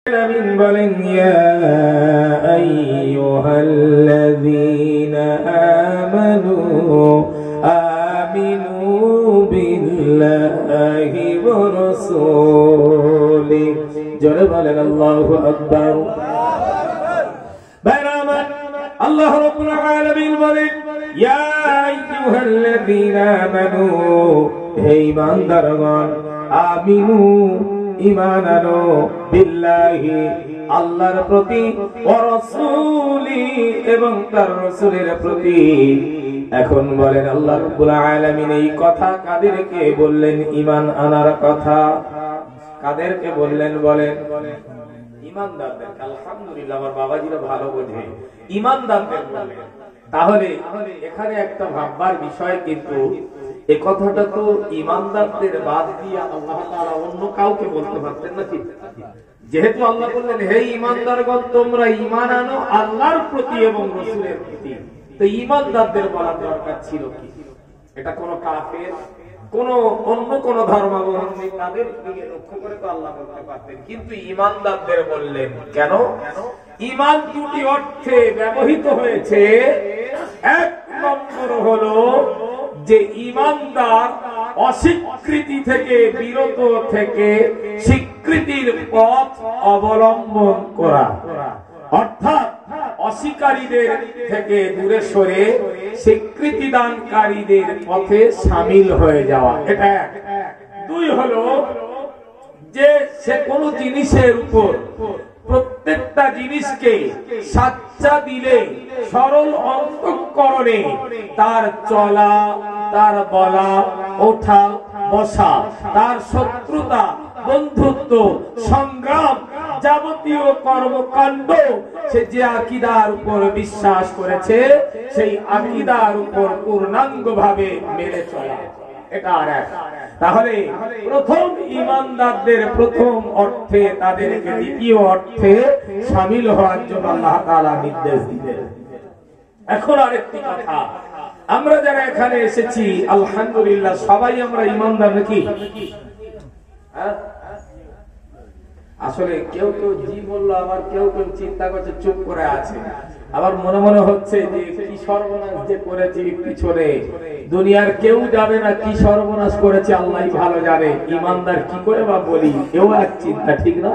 বলেন ইয়া আইয়ুহাল্লাযীনা আমানু আমিনু বিল্লাহি ওয়া রাসূলিহি। জোরে বলেন আল্লাহু আকবার। বাইরামান আল্লাহ রাব্বুল আলামিন বলেন ইয়া আইয়ুহাল্লাযীনা আমানু, হে ঈমানদারগণ, আমিনু ঈমান আনো, বিল্লাহি আল্লাহর প্রতি, ওয়া রাসূলিহি এবং তার রাসূলের প্রতি। এখন বলেন আল্লাহ রাব্বুল আলামিন এই কথা কাদেরকে বললেন? ঈমান আনার কথা কাদেরকে বললেন? বলেন ঈমানদারদের। আলহামদুলিল্লাহ, আমার বাবাজিরা ভালো বোঝে, ঈমানদারদের বললেন। তাহলে এখানে একটা ভাববার বিষয়, কিন্তু এই কথাটা তো ঈমানদারদের বাদ দিয়ে আল্লাহ তাআলা অন্য কাউকে বলতে পারতেন নাকি? যেহেতু আল্লাহ বললেন হে ঈমানদারগণ, তোমরা ঈমান আনো আল্লাহর প্রতি এবং রাসূলের প্রতি, তো ঈমানদারদের বলার দরকার ছিল কি? এটা কোন কাফের, কোন অন্য কোন ধর্মাবলম্বী তাদের দিকে লক্ষ্য করে তো আল্লাহ বলতে পারতেন, কিন্তু ঈমানদারদের বললেন কেন? ঈমান দুটি অর্থে ব্যবহৃত হয়েছে। এক নম্বর হলো যে ঈমানদার অস্বীকৃতি থেকে বিরত থেকে স্বীকৃতির পথ অবলম্বন করা, অর্থাৎ অস্বীকারীদের থেকে দূরে সরে স্বীকৃতি দানকারীদের পথে শামিল হয়ে যাওয়া, এটা এক। দুই হলো যে সে কোন জিনিসের উপর প্রত্যেকটা জিনিসকে সাচ্চা দিলে সরল অন্তঃকরণে তার চলা, তার বলা, ওঠা, বসা, তার শত্রুতা, বন্ধুত্ব, সংগ্রাম, যাবতীয় কর্মকাণ্ড সে যে আকীদার উপর বিশ্বাস করেছে সেই আকীদার উপর পূর্ণাঙ্গভাবে মেনে চলা, এটা আর এক। তাহলে প্রথম ঈমানদারদের প্রথম অর্থে তাদেরকে দ্বিতীয় অর্থে শামিল হওয়ার জন্য আল্লাহ তাআলা নির্দেশ দিলেন। এখন আরেকটি কথা, আমরা যারা এখানে এসেছি আলহামদুলিল্লাহ সবাই আমরা ঈমানদার নাকি? আসলে কেউ কেউ জি বললো, আবার কেউ কেউ চিন্তা করছে, চুপ করে আছে, আবার মনে মনে হচ্ছে যে কি সর্বনাশ যে করেছি পিছনে, দুনিয়ার কেউ যাবে না, কি সর্বনাশ করেছে আল্লাহই ভালো জানে, ঈমানদার কি করে বা বলি, এও এক চিন্তা, ঠিক না?